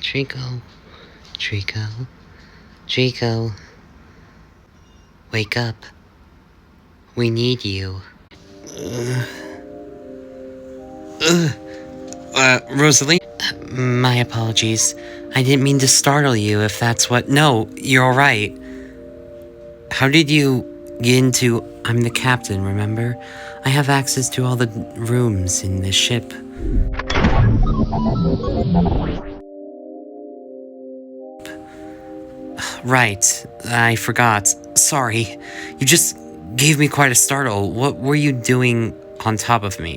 Treecko, Treecko, Treecko, wake up. We need you. Rosalina? My apologies. I didn't mean to startle you if that's what— No, you're alright. How did you get into— I'm the captain, remember? I have access to all the rooms in the ship. Right, I forgot. Sorry. You just gave me quite a startle. What were you doing on top of me?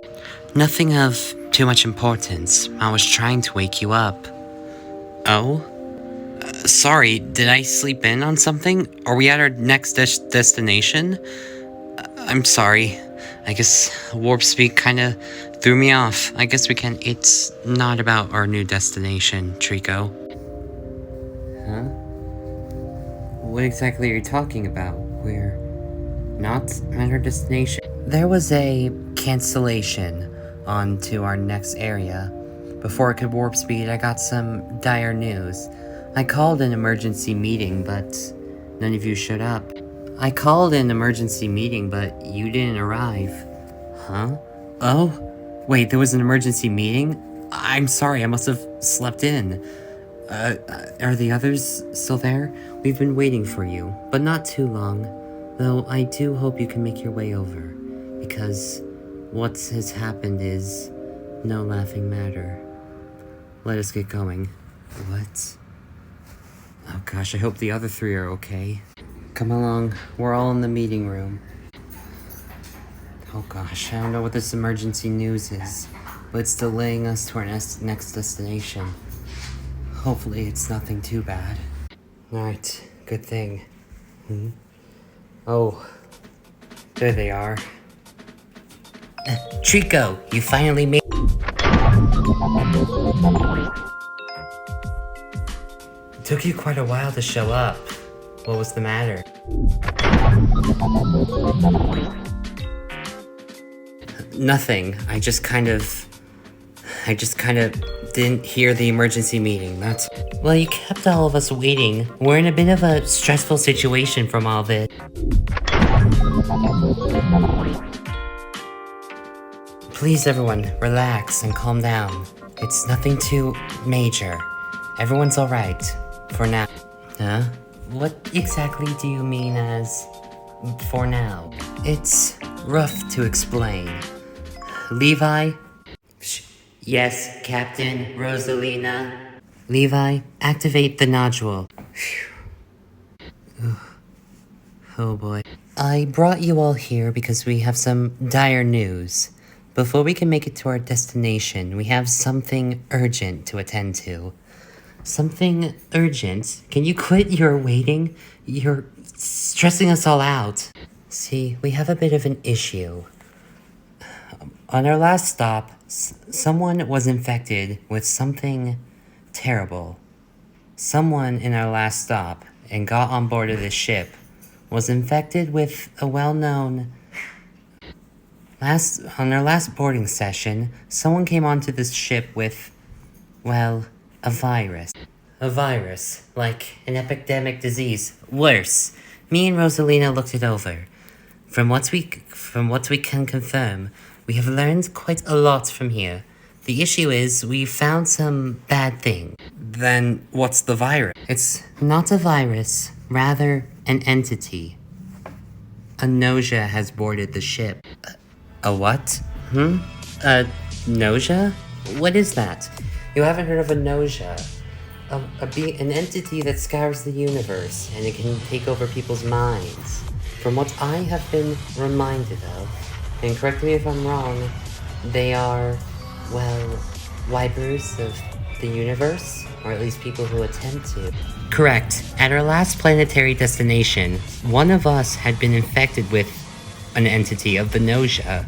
Nothing of too much importance. I was trying to wake you up. Oh? Sorry, did I sleep in on something? Are we at our next destination? I'm sorry. I guess warp speed kinda threw me off. I guess we can— It's not about our new destination, Treecko. Huh? What exactly are you talking about? We're not at our destination. There was a cancellation onto our next area. Before I could warp speed, I got some dire news. I called an emergency meeting, but none of you showed up. I called an emergency meeting, but you didn't arrive. Huh? Oh? Wait, there was an emergency meeting? I'm sorry, I must have slept in. Are the others still there? We've been waiting for you, but not too long. Though I do hope you can make your way over, because what has happened is no laughing matter. Let us get going. What? Oh gosh, I hope the other three are okay. Come along, we're all in the meeting room. Oh gosh, I don't know what this emergency news is, but it's delaying us to our next destination. Hopefully it's nothing too bad. Alright, good thing. Oh, there they are. Treecko, you finally made— It took you quite a while to show up. What was the matter? Nothing. I just kind of didn't hear the emergency meeting, that's— Well, you kept all of us waiting. We're in a bit of a stressful situation from all this. Please, everyone, relax and calm down. It's nothing too major. Everyone's alright. For now. Huh? What exactly do you mean as for now? It's rough to explain. Levi? Yes, Captain Rosalina. Levi, activate the nodule. Oh boy. I brought you all here because we have some dire news. Before we can make it to our destination, we have something urgent to attend to. Something urgent? Can you quit your waiting? You're stressing us all out. See, we have a bit of an issue. On our last stop, someone was infected with something terrible. Someone in our last stop and got on board of this ship was infected with a well-known— On our last boarding session, someone came onto this ship with, well, a virus. A virus, like an epidemic disease. Worse. Me and Rosalina looked it over. From what we can confirm, we have learned quite a lot from here. The issue is, we found some bad thing. Then what's the virus? It's not a virus, rather an entity. A Gnosia has boarded the ship. A what? Gnosia? What is that? You haven't heard of a Gnosia? An entity that scours the universe, and it can take over people's minds. From what I have been reminded of, and correct me if I'm wrong, they are, well, wipers of the universe, or at least people who attempt to. Correct. At our last planetary destination, one of us had been infected with an entity of the Gnosia.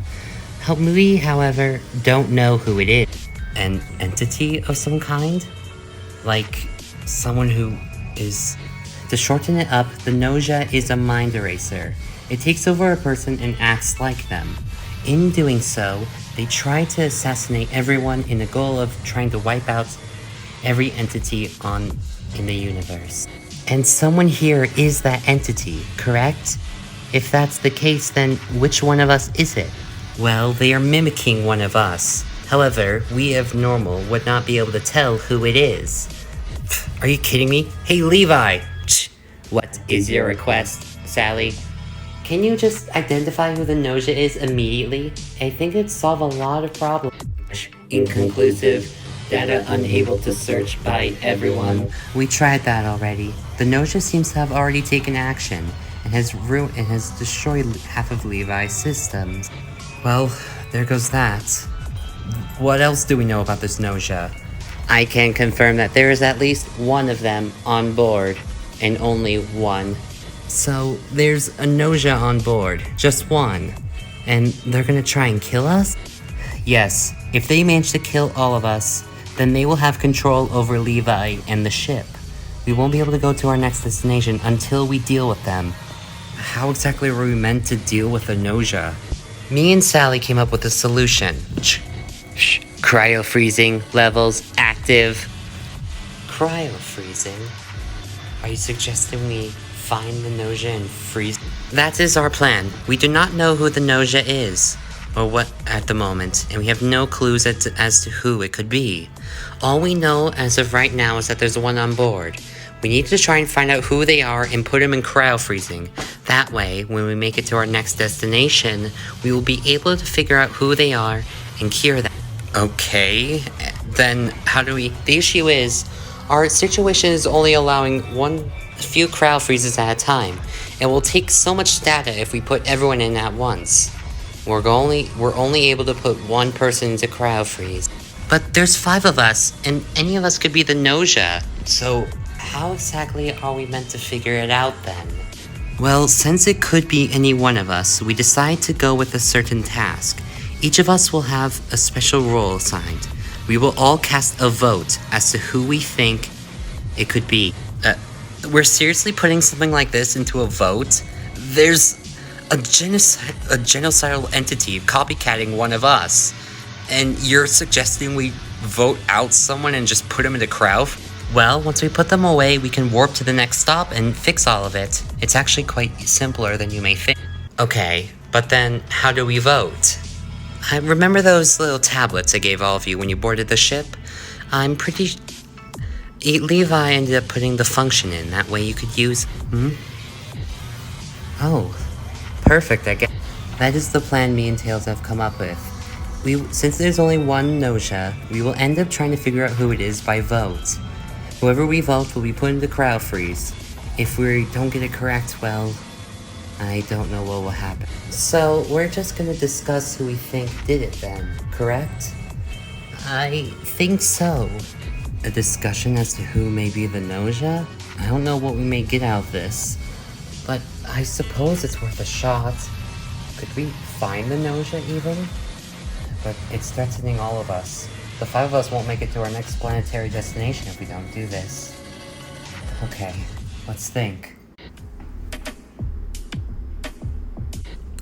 We, however, don't know who it is. An entity of some kind? Like, someone who is— To shorten it up, the Gnosia is a mind eraser. It takes over a person and acts like them. In doing so, they try to assassinate everyone in the goal of trying to wipe out every entity in the universe. And someone here is that entity, correct? If that's the case, then which one of us is it? Well, they are mimicking one of us. However, we of normal would not be able to tell who it is. Are you kidding me? Hey, Levi! What is your request, Sally? Can you just identify who the Gnosia is immediately? I think it'd solve a lot of problems. Inconclusive. Data unable to search by everyone. We tried that already. The Gnosia seems to have already taken action and has destroyed half of Levi's systems. Well, there goes that. What else do we know about this Gnosia? I can confirm that there is at least one of them on board, and only one. So, there's a Gnosia on board, just one. And they're gonna try and kill us? Yes, if they manage to kill all of us, then they will have control over Levi and the ship. We won't be able to go to our next destination until we deal with them. How exactly were we meant to deal with the Gnosia? Me and Sally came up with a solution. Cryofreezing levels active. Cryofreezing? Are you suggesting we find the Gnosia and freeze? That is our plan. We do not know who the Gnosia is, or what at the moment, and we have no clues as to who it could be. All we know as of right now is that there's one on board. We need to try and find out who they are and put them in cryofreezing. That way, when we make it to our next destination, we will be able to figure out who they are and cure them. Okay, then how do we... The issue is, our situation is only allowing a few cryofreezes at a time. It will take so much data if we put everyone in at once. We're only able to put one person into cryofreeze. But there's 5 of us, and any of us could be the Gnosia. So how exactly are we meant to figure it out then? Well, since it could be any one of us, we decide to go with a certain task. Each of us will have a special role assigned. We will all cast a vote as to who we think it could be. We're seriously putting something like this into a vote? There's a genocidal entity copycatting one of us. And you're suggesting we vote out someone and just put them into crowd? Well, once we put them away, we can warp to the next stop and fix all of it. It's actually quite simpler than you may think. Okay, but then how do we vote? I remember those little tablets I gave all of you when you boarded the ship? I'm pretty... Levi ended up putting the function in, that way you could use... Oh, perfect, I guess. That is the plan me and Tails have come up with. Since there's only one Gnosia, we will end up trying to figure out who it is by vote. Whoever we vote will be put into Cryofreeze. If we don't get it correct, well, I don't know what will happen. So, we're just gonna discuss who we think did it then, correct? I think so. A discussion as to who may be the Gnosia? I don't know what we may get out of this, but I suppose it's worth a shot. Could we find the Gnosia even? But it's threatening all of us. The 5 of us won't make it to our next planetary destination if we don't do this. Okay, let's think.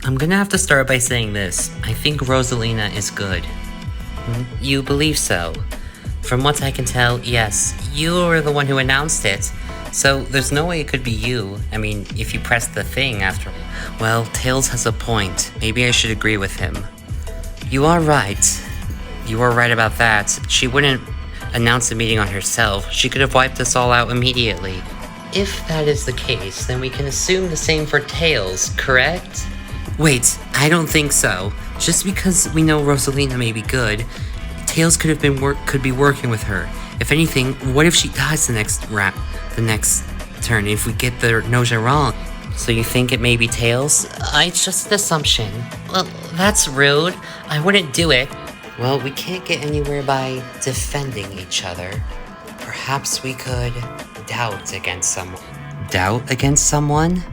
I'm gonna have to start by saying this. I think Rosalina is good. You believe so? From what I can tell, yes. You were the one who announced it. So there's no way it could be you. I mean, if you pressed the thing after... Well, Tails has a point. Maybe I should agree with him. You are right. You are right about that. She wouldn't announce the meeting on herself. She could have wiped us all out immediately. If that is the case, then we can assume the same for Tails, correct? Wait, I don't think so. Just because we know Rosalina may be good, Tails could be working with her. If anything, what if she dies the next turn if we get the Gnosia wrong? So you think it may be Tails? It's just an assumption. Well, that's rude. I wouldn't do it. Well, we can't get anywhere by defending each other. Perhaps we could doubt against someone. Doubt against someone?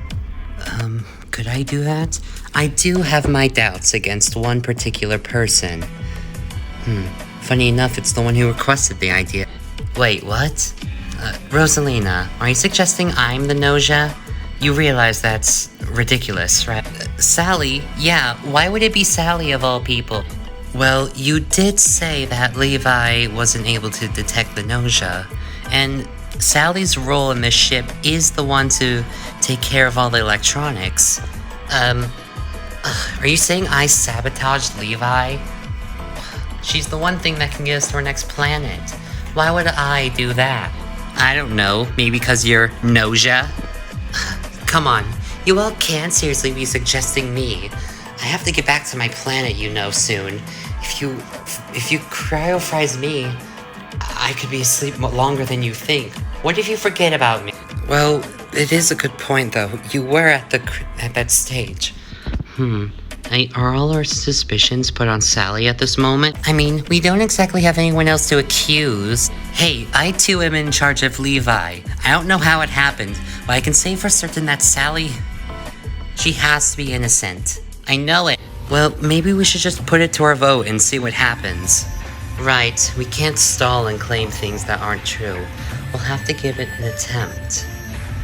Could I do that? I do have my doubts against one particular person. Funny enough, it's the one who requested the idea. Wait, what? Rosalina, are you suggesting I'm the Gnosia? You realize that's ridiculous, right? Sally? Yeah, why would it be Sally of all people? Well, you did say that Levi wasn't able to detect the Gnosia, and Sally's role in this ship is the one to take care of all the electronics. Are you saying I sabotaged Levi? She's the one thing that can get us to our next planet. Why would I do that? I don't know, maybe because you're Gnosia? Come on, you all can't seriously be suggesting me. I have to get back to my planet, soon. If you cryofreeze me, I could be asleep longer than you think. What if you forget about me? Well, it is a good point, though. You were at that stage. Are all our suspicions put on Sally at this moment? I mean, we don't exactly have anyone else to accuse. Hey, I too am in charge of Levi. I don't know how it happened, but I can say for certain that Sally... she has to be innocent. I know it. Well, maybe we should just put it to our vote and see what happens. Right, we can't stall and claim things that aren't true. We'll have to give it an attempt.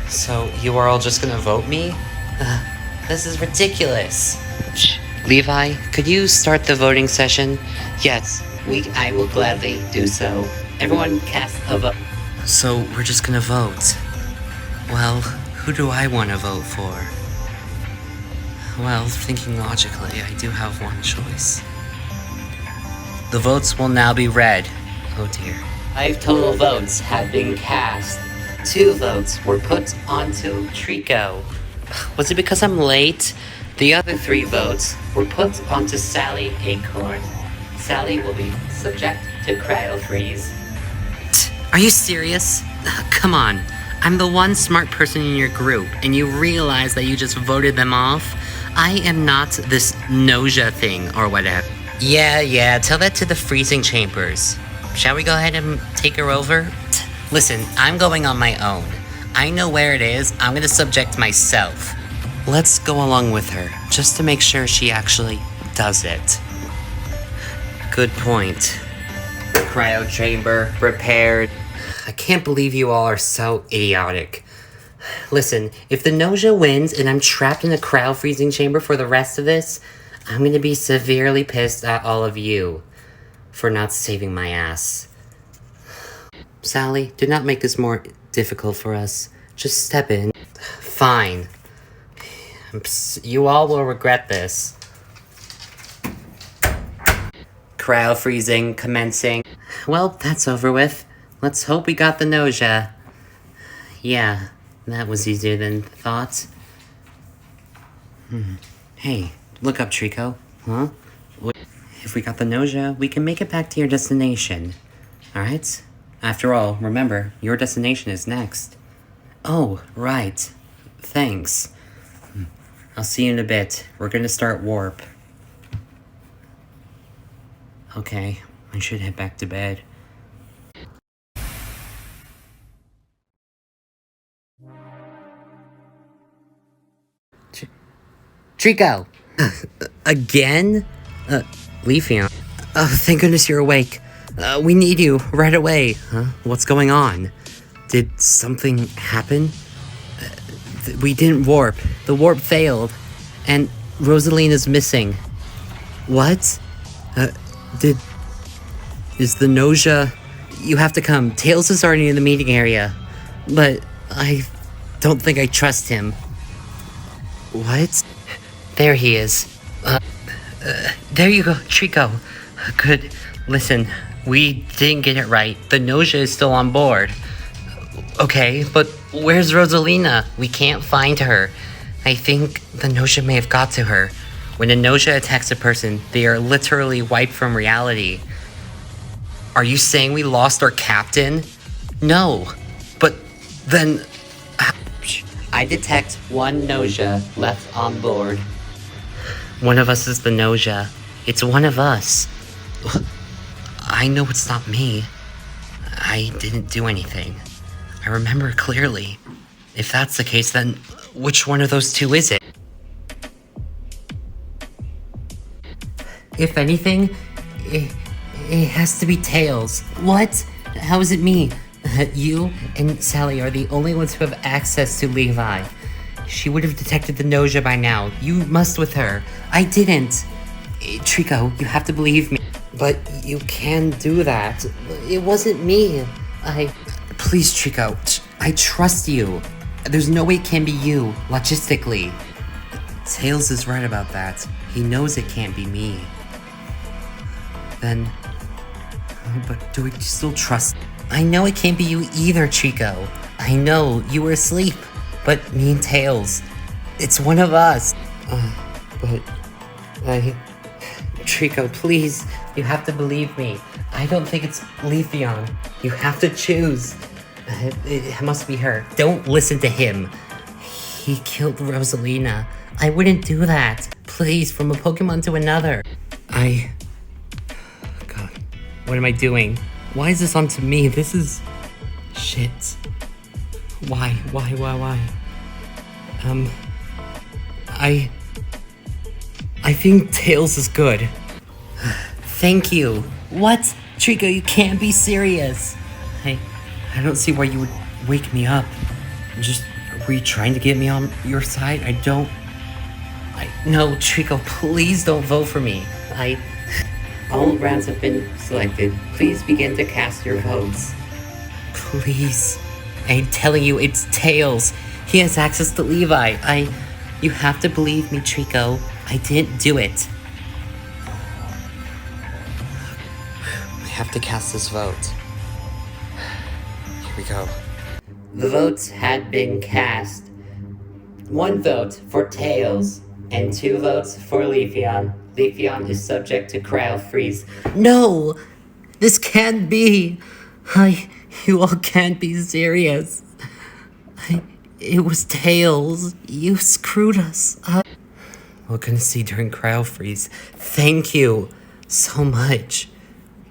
So, you are all just gonna vote me? This is ridiculous. Levi, could you start the voting session? Yes, I will gladly do so. Everyone cast a vote. So, we're just gonna vote. Well, who do I want to vote for? Well, thinking logically, I do have one choice. The votes will now be read. Oh dear. 5 total votes have been cast. 2 votes were put onto Treecko. Was it because I'm late? The other 3 votes were put onto Sally Acorn. Sally will be subject to Cryofreeze. Are you serious? Come on. I'm the one smart person in your group, and you realize that you just voted them off? I am not this Gnosia thing or whatever. Yeah, tell that to the freezing chambers. Shall we go ahead and take her over? Listen, I'm going on my own. I know where it is. I'm gonna subject myself. Let's go along with her, just to make sure she actually does it. Good point. Cryo chamber prepared. I can't believe you all are so idiotic. Listen, if the Gnosia wins and I'm trapped in a cryo-freezing chamber for the rest of this, I'm gonna be severely pissed at all of you for not saving my ass. Sally, do not make this more difficult for us. Just step in. Fine. You all will regret this. Cryo-freezing commencing. Well, that's over with. Let's hope we got the Gnosia. Yeah. That was easier than thought. Hey, look up, Treecko. Huh? If we got the Gnosia, we can make it back to your destination. Alright? After all, remember, your destination is next. Oh, right. Thanks. I'll see you in a bit. We're gonna start warp. Okay, I should head back to bed. Treecko! Again? Leafy. Oh, thank goodness you're awake. We need you right away. Huh? What's going on? Did something happen? We didn't warp. The warp failed. And Rosalina's missing. What? Is the Gnosia... You have to come. Tails is already in the meeting area. But I don't think I trust him. What? There he is. There you go, Treecko. Good. Listen, we didn't get it right. The Gnosia is still on board. Okay, but where's Rosalina? We can't find her. I think the Gnosia may have got to her. When a Gnosia attacks a person, they are literally wiped from reality. Are you saying we lost our captain? No, but then... I detect one Gnosia left on board. One of us is the Gnosia. It's one of us. I know it's not me. I didn't do anything. I remember clearly. If that's the case, then which one of those two is it? If anything, it has to be Tails. What? How is it me? You and Sally are the only ones who have access to Levi. She would have detected the Gnosia by now. You must with her. I didn't. Treecko, you have to believe me. But you can do that. It wasn't me. Please, Treecko. I trust you. There's no way it can be you, logistically. Tails is right about that. He knows it can't be me. Then... But do we still trust? I know it can't be you either, Treecko. I know, you were asleep. But me and Tails, it's one of us. Treecko, please, you have to believe me. I don't think it's Leafeon. You have to choose. It must be her. Don't listen to him. He killed Rosalina. I wouldn't do that. Please, from a Pokemon to another. God, what am I doing? Why is this on to me? This is... shit. Why? I think Tails is good. Thank you. What? Treecko, you can't be serious. I don't see why you would wake me up. Were you trying to get me on your side? No, Treecko, please don't vote for me. All rounds have been selected. Please begin to cast your votes. Please. I'm telling you, it's Tails. He has access to Levi. You have to believe me, Treecko. I didn't do it. I have to cast this vote. Here we go. The votes had been cast. 1 vote for Tails, and 2 votes for Leafeon. Leafeon is subject to Cryofreeze. No! This can't be! You all can't be serious. It was Tails. You screwed us. We're gonna see during Cryofreeze. Thank you so much.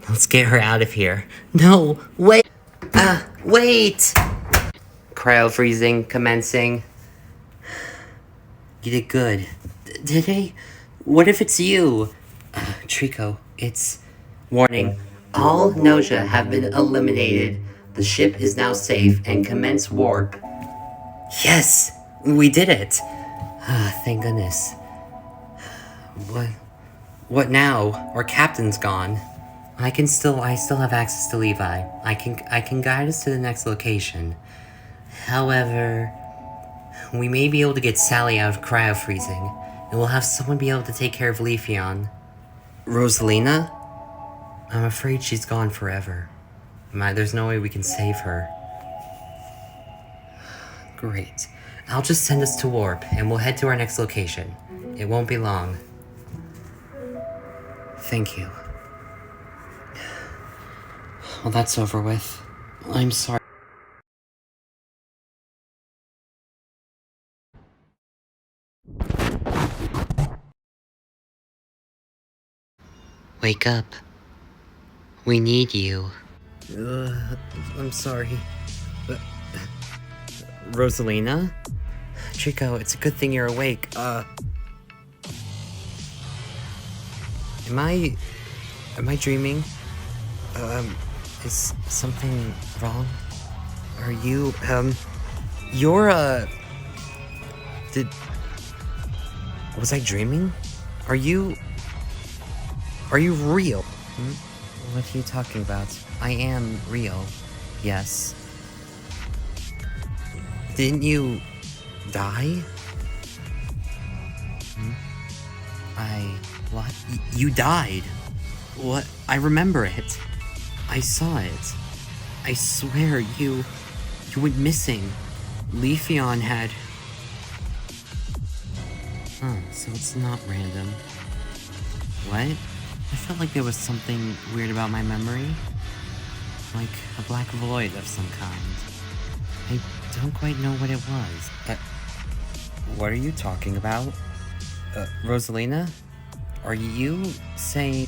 Let's get her out of here. No, wait! Wait! Cryofreezing commencing. You did good. Did I? What if it's you? Treecko, it's... Warning. All Gnosia have been eliminated. The ship is now safe and commence warp. Yes! We did it! Thank goodness. What now? Our captain's gone. I still have access to Levi. I can guide us to the next location. However, we may be able to get Sally out of cryofreezing, and we'll have someone be able to take care of Leafeon. Rosalina? I'm afraid she's gone forever. There's no way we can save her. Great. I'll just send us to warp, and we'll head to our next location. It won't be long. Thank you. Well, that's over with. I'm sorry. Wake up. We need you. I'm sorry. Rosalina? Treecko, it's a good thing you're awake. Am I dreaming? Is something wrong? Are you, was I dreaming? Are you real? What are you talking about? I am real. Yes. Didn't you die? What? You died? What? I remember it. I saw it. I swear, you went missing. Leafeon had... so it's not random. What? I felt like there was something weird about my memory. Like a black void of some kind. I don't quite know what it was. What are you talking about? Rosalina? Are you saying...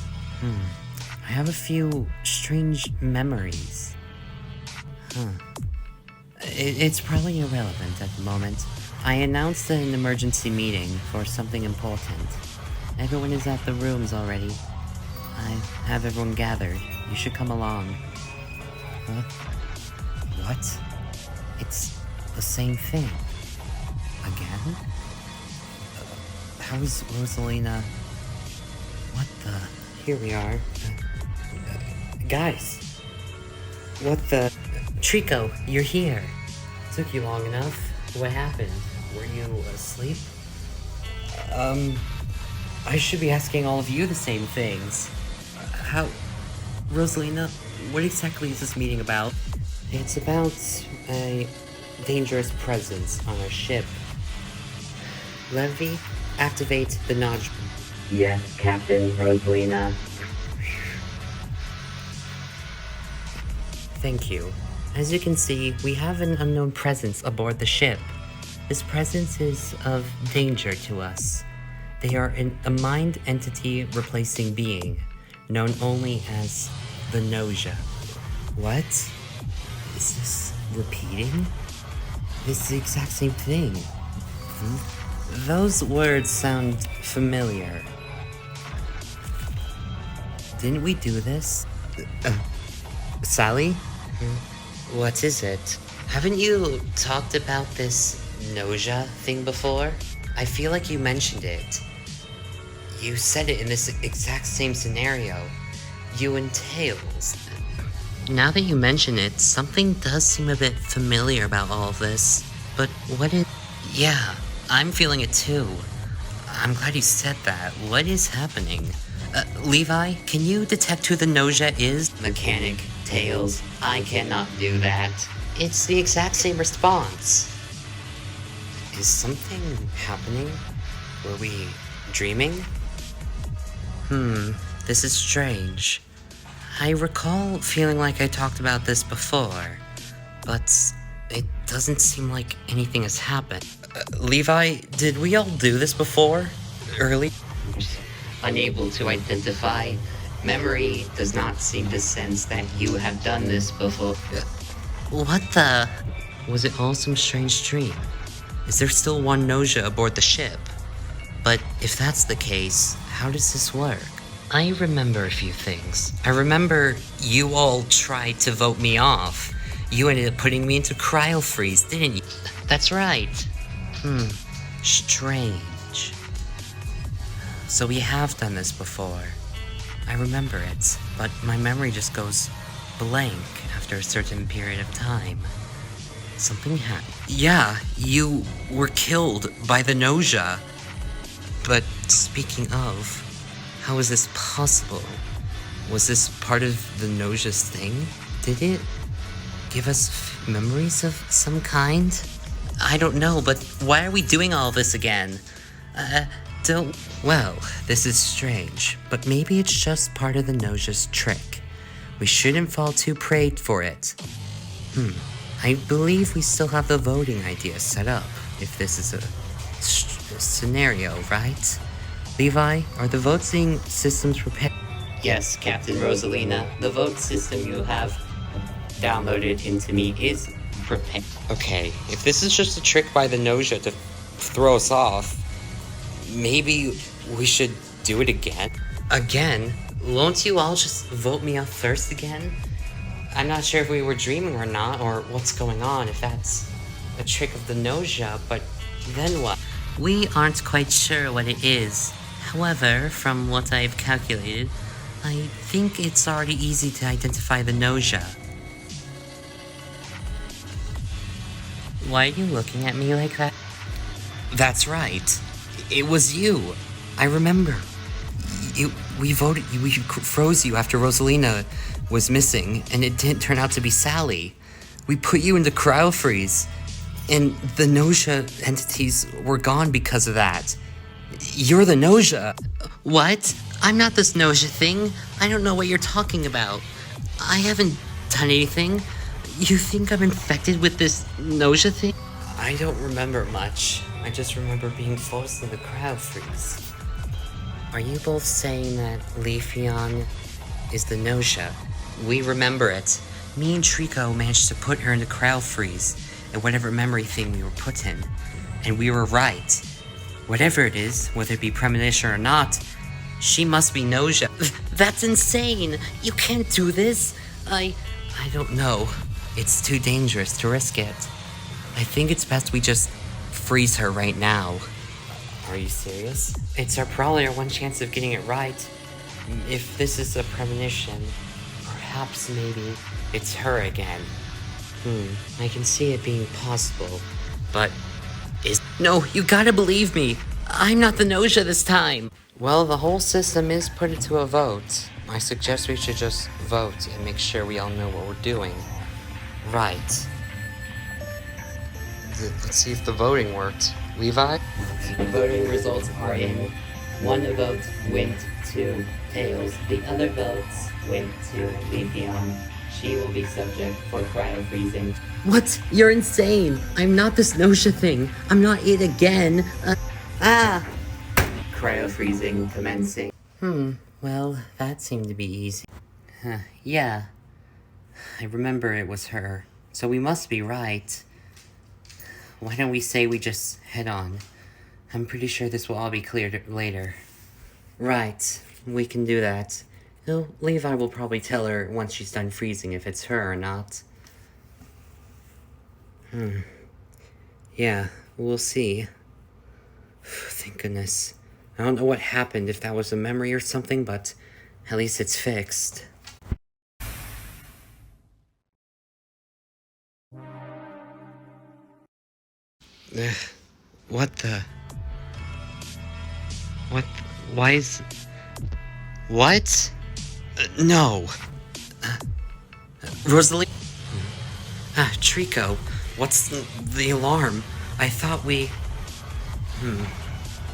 I have a few strange memories. It's probably irrelevant at the moment. I announced an emergency meeting for something important. Everyone is at the rooms already. I have everyone gathered. You should come along. What? It's the same thing. Again? How is Rosalina... What the... Here we are. Guys, what the? Treecko, you're here. Took you long enough. What happened? Were you asleep? I should be asking all of you the same things. How... Rosalina, what exactly is this meeting about? It's about a dangerous presence on our ship. Levy, activate the nodule. Yes, Captain Rosalina. Thank you. As you can see, we have an unknown presence aboard the ship. This presence is of danger to us. They are a mind entity replacing being, known only as the Gnosia. What? Is this repeating? It's the exact same thing. Those words sound familiar. Didn't we do this? Sally? What is it? Haven't you talked about this Gnosia thing before? I feel like you mentioned it. You said it in this exact same scenario. You and Tails. Now that you mention it, something does seem a bit familiar about all of this. But what is... Yeah, I'm feeling it too. I'm glad you said that. What is happening? Levi, can you detect who the Gnosia is? Mechanic, Tails, I cannot do that. It's the exact same response. Is something happening? Were we dreaming? This is strange. I recall feeling like I talked about this before, but it doesn't seem like anything has happened. Levi, did we all do this before? Early? Unable to identify. Memory does not seem to sense that you have done this before. What the? Was it all some strange dream? Is there still one Gnosia aboard the ship? But if that's the case, how does this work? I remember a few things. I remember you all tried to vote me off. You ended up putting me into Cryofreeze, didn't you? That's right. Strange. So we have done this before. I remember it, but my memory just goes blank after a certain period of time. Something happened. Yeah, you were killed by the Gnosia. But speaking of, how is this possible? Was this part of the Gnosia's thing? Did it give us memories of some kind? I don't know, but why are we doing all this again? Well, this is strange, but maybe it's just part of the Gnosia's trick. We shouldn't fall too prey for it. I believe we still have the voting idea set up, if this is a scenario, right? Levi, are the voting systems prepared? Yes, Captain Rosalina, the vote system you have downloaded into me is prepared. Okay, if this is just a trick by the Gnosia to throw us off, maybe we should do it again? Again? Won't you all just vote me off first again? I'm not sure if we were dreaming or not, or what's going on, if that's a trick of the Gnosia, but then what? We aren't quite sure what it is. However, from what I've calculated, I think it's already easy to identify the Gnosia. Why are you looking at me like that? That's right. It was you. I remember. We froze you after Rosalina was missing, and it didn't turn out to be Sally. We put you into Cryofreeze, and the Gnosia entities were gone because of that. You're the Gnosia. What? I'm not this Gnosia thing. I don't know what you're talking about. I haven't done anything. You think I'm infected with this Gnosia thing? I don't remember much. I just remember being forced into Cryofreeze. Are you both saying that Leafeon is the Gnosia? We remember it. Me and Treecko managed to put her into Cryofreeze and whatever memory thing we were put in. And we were right. Whatever it is, whether it be premonition or not, she must be Gnosia. That's insane! You can't do this! I don't know. It's too dangerous to risk it. I think it's best we just freeze her right now. Are you serious? It's probably our one chance of getting it right. If this is a premonition, perhaps maybe it's her again. I can see it being possible, but No, you gotta believe me. I'm not the Gnosia this time. Well, the whole system is put it to a vote. I suggest we should just vote and make sure we all know what we're doing. Right. Let's see if the voting worked. Levi? The voting results are in. One vote went to Tails. The other votes went to Leafeon. She will be subject for cryofreezing. What? You're insane. I'm not this Gnosia thing. I'm not it again. Cryofreezing commencing. Well, that seemed to be easy. Yeah. I remember it was her. So we must be right. Why don't we say we just head on? I'm pretty sure this will all be cleared later. Right. We can do that. No, Levi will probably tell her once she's done freezing if it's her or not. Yeah, we'll see. Thank goodness. I don't know what happened, if that was a memory or something, but at least it's fixed. What the... What? Why is... What? No. Rosalina... Treecko, what's the alarm? I thought we...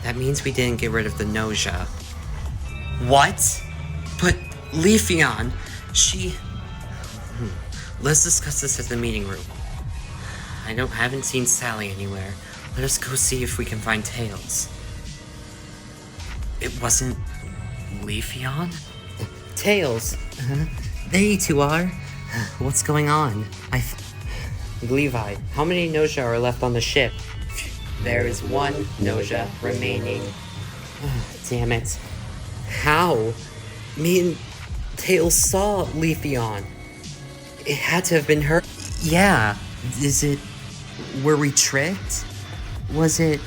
That means we didn't get rid of the Gnosia. What? But Leafeon, she... Let's discuss this at the meeting room. I haven't seen Sally anywhere. Let us go see if we can find Tails. It wasn't... Leafeon? Tails! There you two are. What's going on? Levi, how many Gnosia are left on the ship? There is one Gnosia remaining. Damn it. How? Me and Tails saw Leafeon. It had to have been her. Yeah. Is it... Were we tricked? Was it...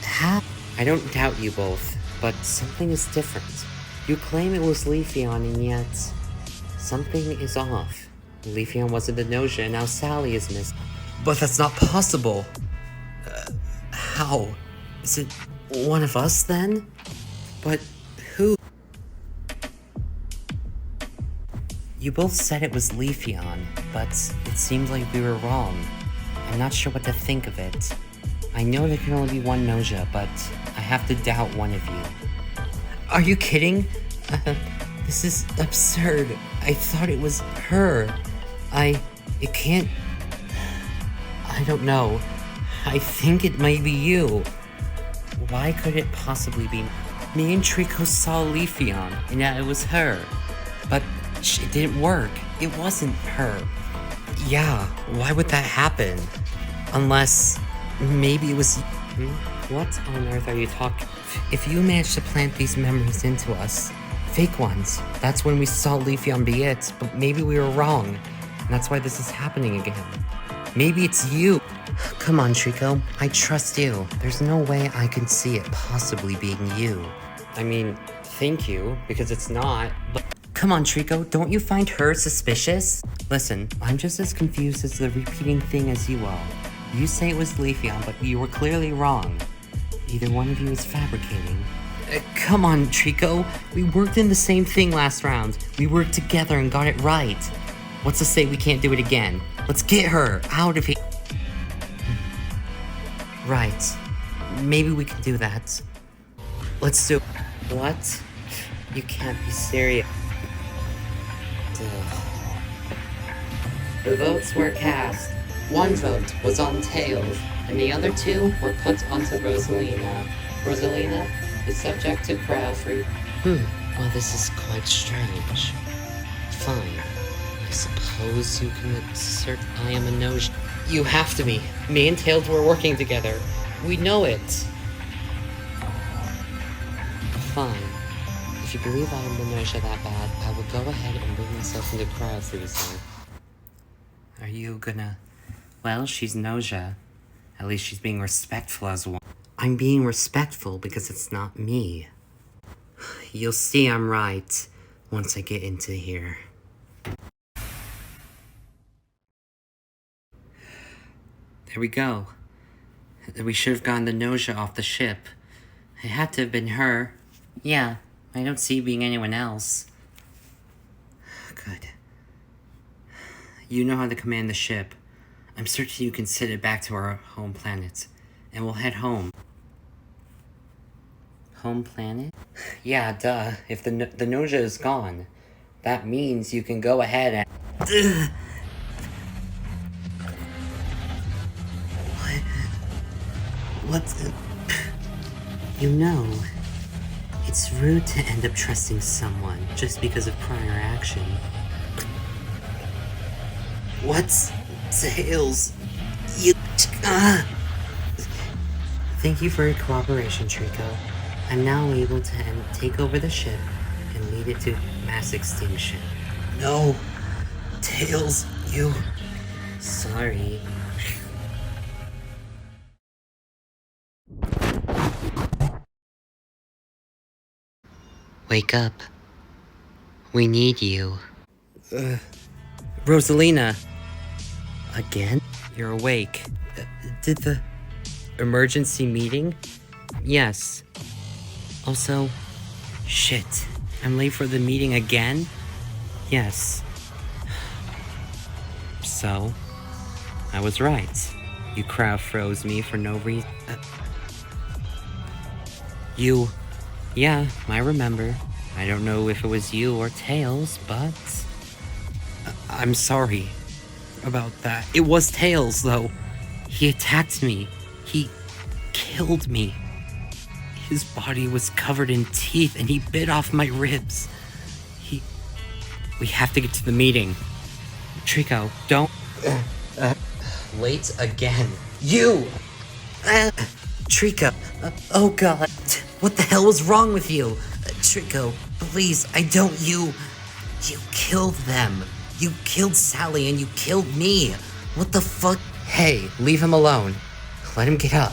How? I don't doubt you both, but something is different. You claim it was Leafeon, and yet... Something is off. Leafeon wasn't the Gnosia, and now Sally is missing. But that's not possible! How? Is it one of us, then? But who? You both said it was Leafeon, but it seems like we were wrong. I'm not sure what to think of it. I know there can only be one Gnosia, but I have to doubt one of you. Are you kidding? This is absurd. I thought it was her. It can't... I don't know. I think it might be you. Why could it possibly be... Me and Treecko saw Leafeon, and yeah, it was her. But it didn't work. It wasn't her. Yeah, why would that happen? Unless... maybe it was... What on earth are you talking... If you managed to plant these memories into us, fake ones, that's when we saw Leafeon be it, but maybe we were wrong. And that's why this is happening again. Maybe it's you. Come on, Treecko. I trust you. There's no way I can see it possibly being you. I mean, thank you, because it's not, but... Come on, Treecko. Don't you find her suspicious? Listen, I'm just as confused as the repeating thing as you are. You say it was Leafeon, but you were clearly wrong. Either one of you is fabricating. Come on, Treecko. We worked in the same thing last round. We worked together and got it right. What's to say we can't do it again? Let's get her out of here. Right. Maybe we can do that. Let's do... What? You can't be serious. The votes were cast. One vote was on Tails, and the other two were put onto Rosalina. Rosalina is subject to Cryofreeze. Well, this is quite strange. Fine. I suppose you can assert I am a Gnosia. You have to be. Me and Tails were working together. We know it. Fine. If you believe I am the Gnosia that bad, I will go ahead and bring myself into Cryofreeze. Are you gonna... Well, she's Gnosia. At least she's being respectful as one. I'm being respectful because it's not me. You'll see I'm right once I get into here. There we go. We should have gotten the Gnosia off the ship. It had to have been her. Yeah, I don't see it being anyone else. Good. You know how to command the ship. I'm certain you can send it back to our home planet. And we'll head home. Home planet? Yeah, duh. If the Gnosia is gone, that means you can go ahead and... What? You know, it's rude to end up trusting someone just because of prior action. What's Tails? You... Thank you for your cooperation, Treecko. I'm now able to take over the ship and lead it to mass extinction. No! Tails, you... Sorry. Wake up. We need you. Rosalina. Again? You're awake. Did the emergency meeting? Yes. Also, shit. I'm late for the meeting again? Yes. So, I was right. You cryofroze me for no reason. You... Yeah, I remember. I don't know if it was you or Tails, but... I'm sorry about that. It was Tails, though. He attacked me. He killed me. His body was covered in teeth, and he bit off my ribs. We have to get to the meeting. Treecko, don't... Late again. You! Treecko. Oh god. What the hell was wrong with you? Treecko, please, I don't... You killed them. You killed Sally and you killed me. What the fuck? Hey, leave him alone. Let him get up.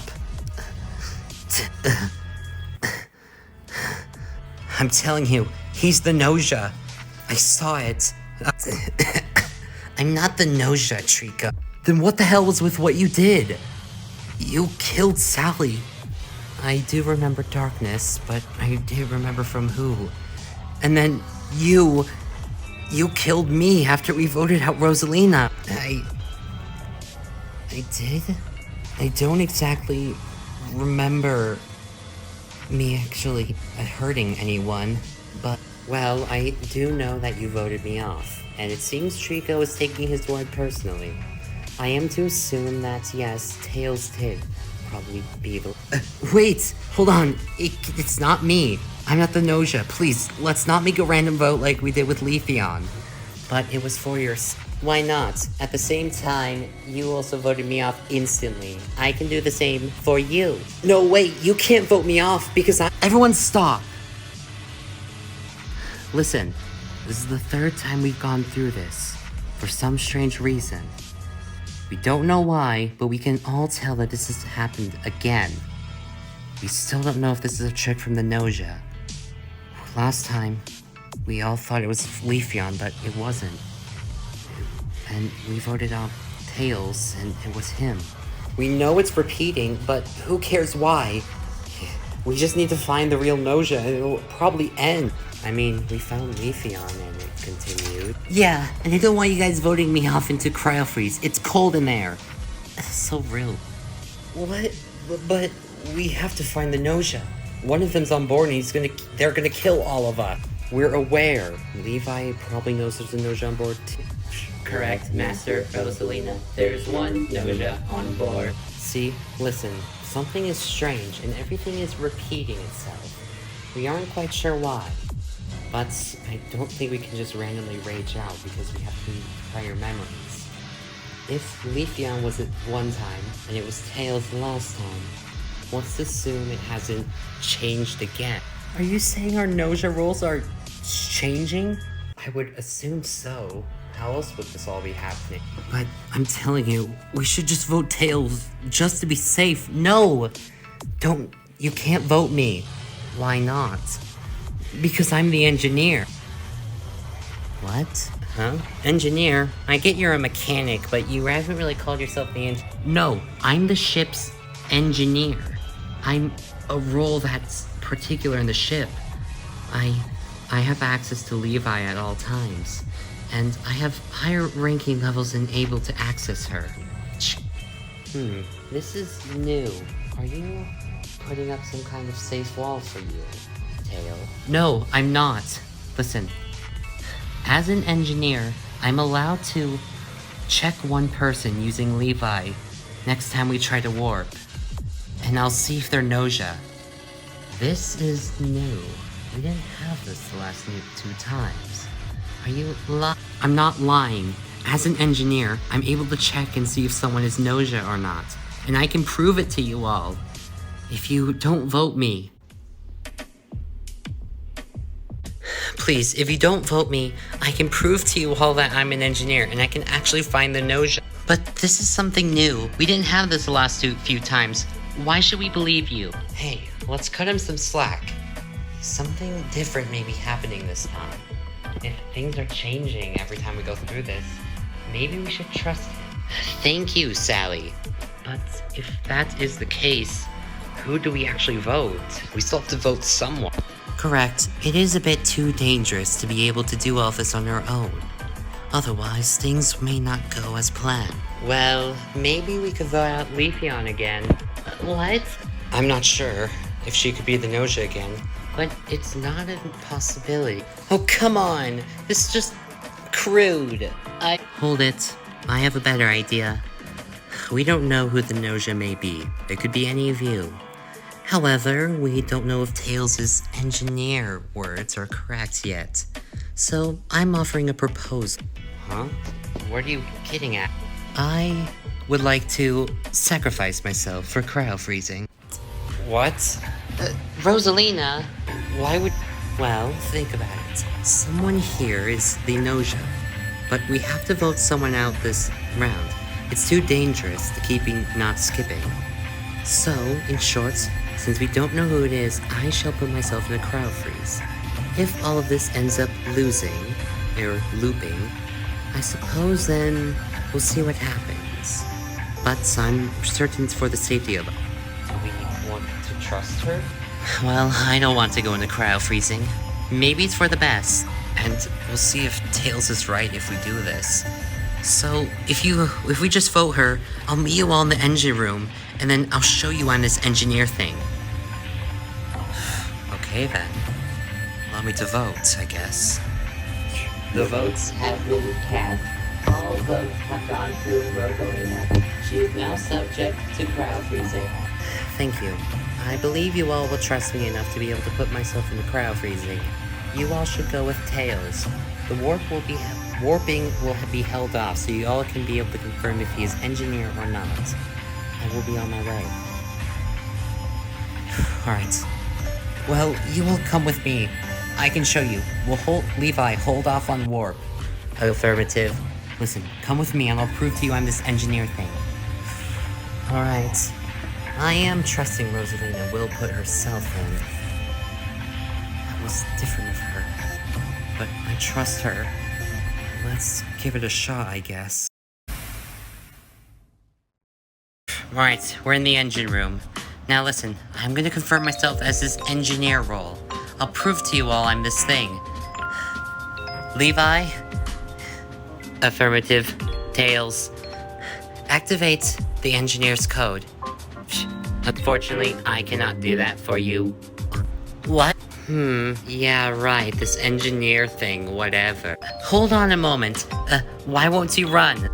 I'm telling you, he's the Gnosia. I saw it. I'm not the Gnosia, Treecko. Then what the hell was with what you did? You killed Sally. I do remember darkness, but I do remember from who. And then you killed me after we voted out Rosalina. I did? I don't exactly remember me actually hurting anyone, but... Well, I do know that you voted me off, and it seems Treecko is taking his word personally. I am to assume that, yes, Tails did probably be the... wait! Hold on! It's not me! I'm not the Gnosia. Please, let's not make a random vote like we did with Leafeon. But it was for your... Why not? At the same time, you also voted me off instantly. I can do the same for you. No, wait, you can't vote me off because Everyone stop! Listen, this is the third time we've gone through this. For some strange reason. We don't know why, but we can all tell that this has happened again. We still don't know if this is a trick from the Gnosia. Last time, we all thought it was Leafeon, but it wasn't. And we voted out Tails, and it was him. We know it's repeating, but who cares why? We just need to find the real Gnosia, and it'll probably end. I mean, we found Leafeon, and it continued. Yeah, and I don't want you guys voting me off into Cryofreeze. It's cold in there. So real. What? But we have to find the Gnosia. One of them's on board, and they're gonna kill all of us. We're aware. Levi probably knows there's a Gnosia on board too. Correct, Master Rosalina. There's one Gnosia on board. See, listen, something is strange and everything is repeating itself. We aren't quite sure why, but I don't think we can just randomly rage out because we have prior memories. If Leafeon was at one time and it was Tails the last time, let's assume it hasn't changed again. Are you saying our Gnosia rules are changing? I would assume so. How else would this all be happening? But I'm telling you, we should just vote Tails just to be safe. No! You can't vote me. Why not? Because I'm the engineer. What? Huh? Engineer? I get you're a mechanic, but you haven't really called yourself the engineer. No, I'm the ship's engineer. I'm a role that's particular in the ship. I have access to Levi at all times, and I have higher ranking levels and able to access her. This is new. Are you putting up some kind of safe wall for you, Tail? No, I'm not. Listen, as an engineer, I'm allowed to check one person using Levi next time we try to warp, and I'll see if they're Gnosia. This is new. We didn't have this the last 2 times. Are you I'm not lying. As an engineer, I'm able to check and see if someone is Gnosia or not. And I can prove it to you all. If you don't vote me. Please, if you don't vote me, I can prove to you all that I'm an engineer and I can actually find the Gnosia. But this is something new. We didn't have this the last few times. Why should we believe you? Hey, let's cut him some slack. Something different may be happening this time. If things are changing every time we go through this, maybe we should trust him. Thank you, Sally. But if that is the case, who do we actually vote? We still have to vote someone. Correct. It is a bit too dangerous to be able to do all this on our own. Otherwise, things may not go as planned. Well, maybe we could vote out Leafeon again. What? I'm not sure if she could be the Gnosia again. But it's not a possibility. Oh, come on! This is just crude. Hold it. I have a better idea. We don't know who the Gnosia may be. It could be any of you. However, we don't know if Tails' engineer words are correct yet. So, I'm offering a proposal. Huh? What are you getting at? I would like to sacrifice myself for cryofreezing. What? Rosalina? Why would... Well, think about it. Someone here is the Gnosia, but we have to vote someone out this round. It's too dangerous to keeping not skipping. So, in short, since we don't know who it is, I shall put myself in a cryofreeze. If all of this ends up losing, or looping, I suppose then we'll see what happens. But I'm certain for the safety of it. Do we want to trust her? Well, I don't want to go into cryofreezing. Maybe it's for the best. And we'll see if Tails is right if we do this. So, if we just vote her, I'll meet you all in the engine room, and then I'll show you on this engineer thing. Okay then. Allow me to vote, I guess. The votes have been cast. All votes have gone through Rosalina. She is now subject to cryofreezing. Thank you. I believe you all will trust me enough to be able to put myself in the cryofreezing. You all should go with Tails. The warping will be held off, so you all can be able to confirm if he is engineer or not. I will be on my way. Alright. Well, you will come with me. I can show you. Levi, hold off on warp. Affirmative. Listen, come with me and I'll prove to you I'm this engineer thing. Alright. I am trusting Rosalina will put herself in. That was different of her. But I trust her. Let's give it a shot, I guess. Alright, we're in the engine room. Now listen, I'm gonna confirm myself as this engineer role. I'll prove to you all I'm this thing. Levi? Affirmative. Tails. Activate the engineer's code. Unfortunately, I cannot do that for you. What? Yeah, right, this engineer thing, whatever. Hold on a moment. Why won't you run?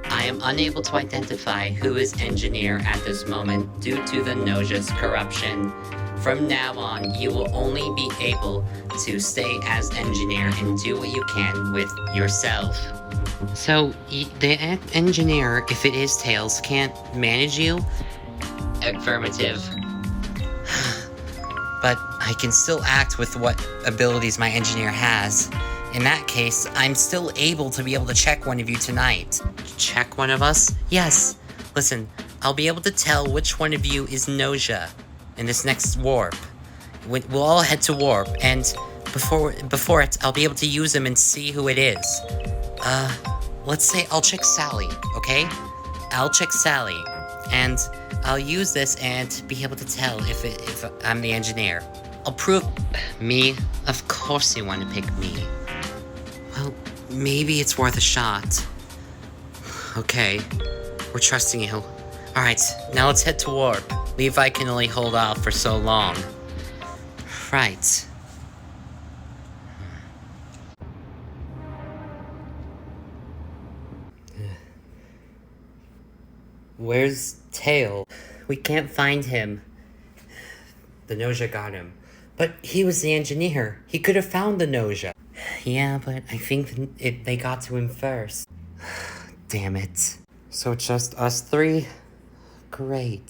I am unable to identify who is engineer at this moment due to the Gnosia's corruption. From now on, you will only be able to stay as engineer and do what you can with yourself. So, the engineer, if it is Tails, can't manage you? Affirmative. But I can still act with what abilities my engineer has. In that case, I'm still able to be able to check one of you tonight. Check one of us? Yes. Listen, I'll be able to tell which one of you is Gnosia in this next warp. We'll all head to warp, and before I'll be able to use him and see who it is. Let's say I'll check Sally, okay? I'll check Sally, and I'll use this and be able to tell if I'm the engineer. I'll prove me. Of course you want to pick me. Well, maybe it's worth a shot. Okay, we're trusting you. Alright, now let's head to warp. Levi can only hold off for so long. Right. Where's Tail? We can't find him. The Gnosia got him. But he was the engineer. He could have found the Gnosia. Yeah, but I think they got to him first. Damn it. So it's just us three? Great.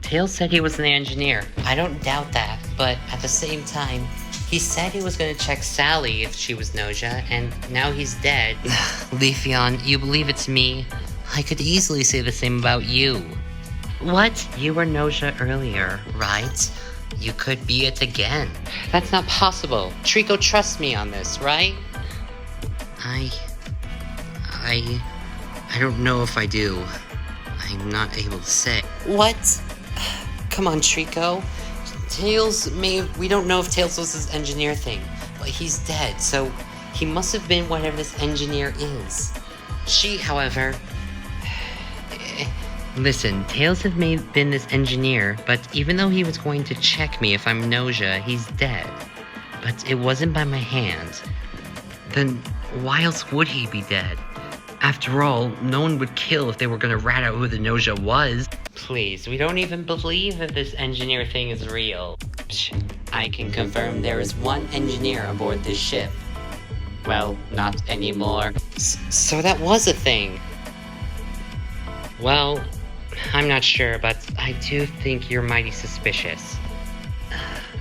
Tails said he was an engineer. I don't doubt that, but at the same time, he said he was gonna check Sally if she was Gnosia, and now he's dead. Leafeon, you believe it's me? I could easily say the same about you. What? You were Gnosia earlier, right? You could be it again. That's not possible. Treecko trusts me on this, right? I don't know if I do. I'm not able to say. What? Come on, Treecko. We don't know if Tails was his engineer thing, but he's dead, so he must have been whatever this engineer is. She, however... Listen, Tails has been this engineer, but even though he was going to check me if I'm Gnosia, he's dead. But it wasn't by my hand. Then why else would he be dead? After all, no one would kill if they were gonna rat out who the Gnosia was. Please, we don't even believe that this engineer thing is real. I can confirm there is one engineer aboard this ship. Well, not anymore. So that was a thing. Well, I'm not sure, but I do think you're mighty suspicious.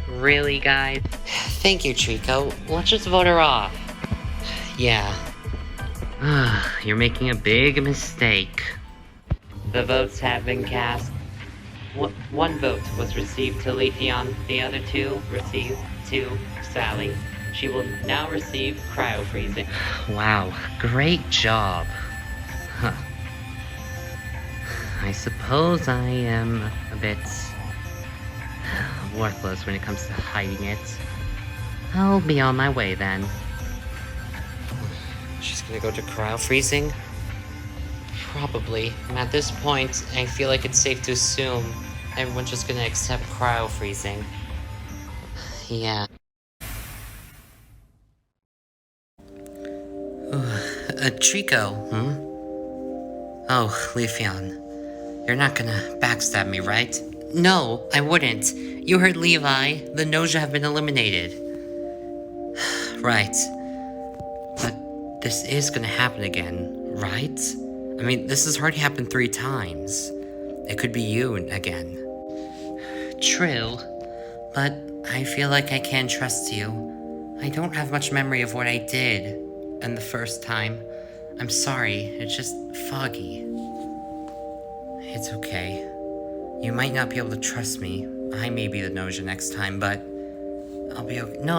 Really, guys? Thank you, Treecko. Let's just vote her off. Yeah. You're making a big mistake. The votes have been cast. One vote was received to Leafeon, the other two received to Sally. She will now receive Cryofreezing. Wow, great job. Huh. I suppose I am a bit worthless when it comes to hiding it. I'll be on my way then. She's gonna go to cryofreezing? Probably. At this point, I feel like it's safe to assume everyone's just gonna accept cryofreezing. Yeah. Treecko, Oh, Leafeon. You're not gonna backstab me, right? No, I wouldn't. You heard Levi. The Gnosia have been eliminated. Right. But this is gonna happen again, right? I mean, this has already happened 3 times. It could be you again. True, but I feel like I can trust you. I don't have much memory of what I did in the first time. I'm sorry, it's just foggy. It's okay. You might not be able to trust me. I may be the Gnosia next time, but I'll be okay. No.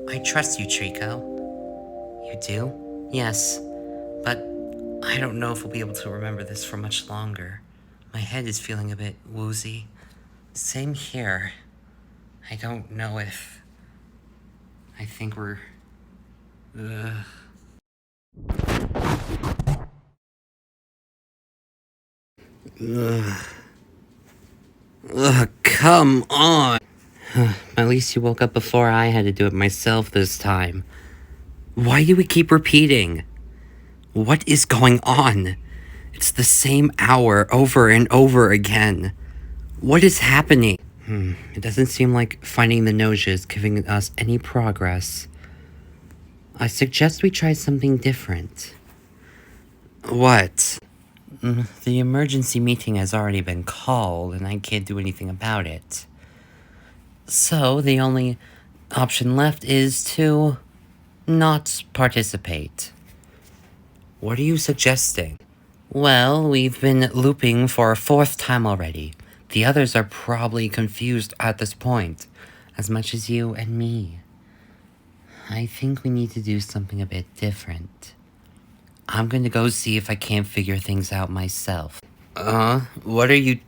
I trust you, Treecko. You do? Yes. But I don't know if we'll be able to remember this for much longer. My head is feeling a bit woozy. Same here. I don't know if... I think we're... Come on! At least you woke up before I had to do it myself this time. Why do we keep repeating? What is going on? It's the same hour over and over again. What is happening? It doesn't seem like finding the Gnosia is giving us any progress. I suggest we try something different. What? The emergency meeting has already been called, and I can't do anything about it. So, the only option left is to not participate. What are you suggesting? Well, we've been looping for a 4th time already. The others are probably confused at this point. as much as you and me. I think we need to do something a bit different. I'm gonna go see if I can't figure things out myself. What are you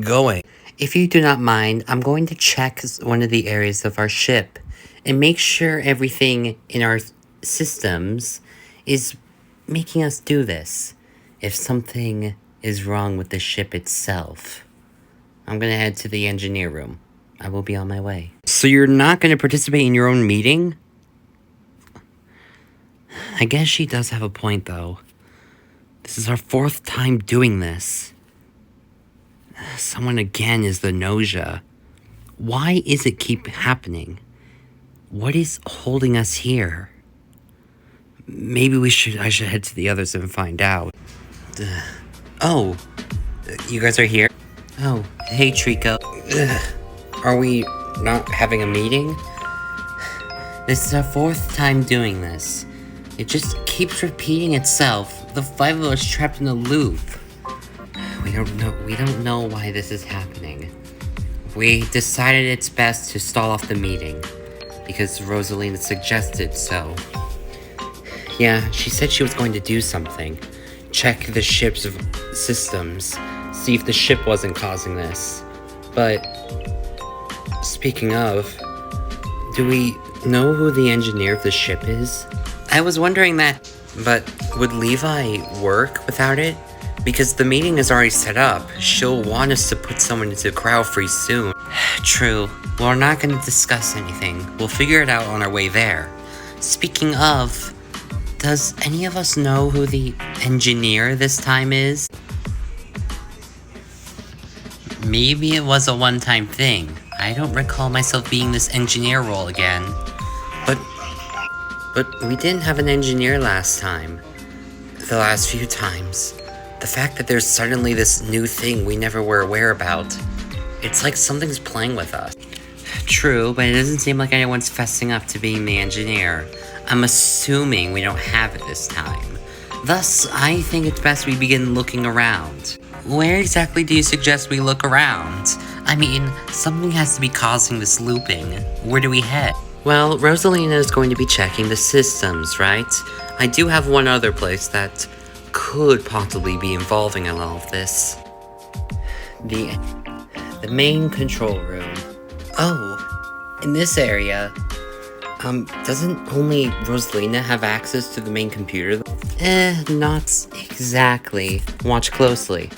going? If you do not mind, I'm going to check one of the areas of our ship and make sure everything in our systems is making us do this. If something is wrong with the ship itself, I'm gonna head to the engineer room. I will be on my way. So you're not gonna participate in your own meeting? I guess she does have a point, though. This is our 4th time doing this. Someone again is the Gnosia. Why is it keep happening? What is holding us here? Maybe I should head to the others and find out. Oh, you guys are here? Oh, hey Treecko. Are we not having a meeting? This is our 4th time doing this. It just keeps repeating itself. The 5 of us trapped in a loop. We don't know why this is happening. We decided it's best to stall off the meeting because Rosalina suggested so. Yeah, she said she was going to do something. Check the ship's systems, see if the ship wasn't causing this. But speaking of, do we know who the engineer of the ship is? I was wondering that, but would Levi work without it? Because the meeting is already set up. She'll want us to put someone into Cryofreeze soon. True. We're not going to discuss anything. We'll figure it out on our way there. Speaking of, does any of us know who the engineer this time is? Maybe it was a one-time thing. I don't recall myself being this engineer role again. But we didn't have an engineer last time. The last few times. The fact that there's suddenly this new thing we never were aware about. It's like something's playing with us. True, but it doesn't seem like anyone's fessing up to being the engineer. I'm assuming we don't have it this time. Thus, I think it's best we begin looking around. Where exactly do you suggest we look around? I mean, something has to be causing this looping. Where do we head? Well, Rosalina is going to be checking the systems, right? I do have one other place that could possibly be involving in all of this. The main control room. Oh, in this area. Doesn't only Rosalina have access to the main computer? Not exactly. Watch closely.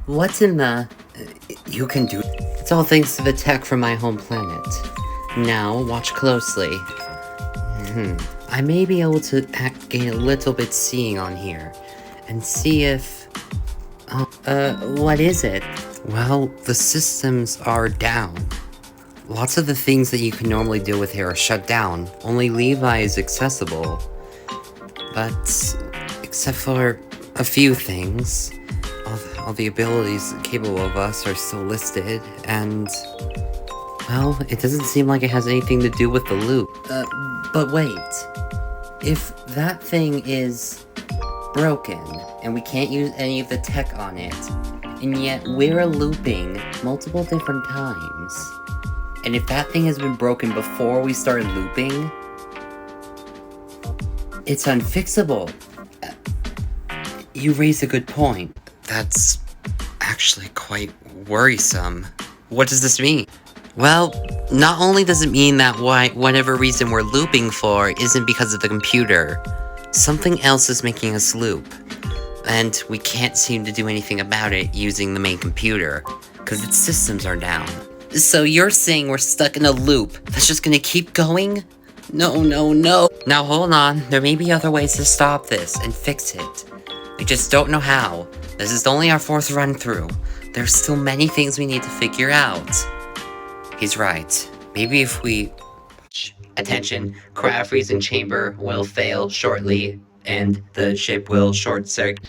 What's in the... You can do... It's all thanks to the tech from my home planet. Now, watch closely. I may be able to gain a little bit seeing on here. And see if... what is it? Well, the systems are down. Lots of the things that you can normally deal with here are shut down. Only Levi is accessible. But, except for a few things, all the abilities capable of us are still listed, and... Well, it doesn't seem like it has anything to do with the loop. But wait. If that thing is broken, and we can't use any of the tech on it, and yet we're looping multiple different times, and if that thing has been broken before we started looping, it's unfixable. You raise a good point. That's actually quite worrisome. What does this mean? Well, not only does it mean that whatever reason we're looping for isn't because of the computer, something else is making us loop. And we can't seem to do anything about it using the main computer, because its systems are down. So you're saying we're stuck in a loop that's just gonna keep going? No. Now hold on, there may be other ways to stop this and fix it. We just don't know how. This is only our 4th run through. There's still many things we need to figure out. He's right. Maybe if we... Attention, Cryofreezing chamber will fail shortly, and the ship will short circuit.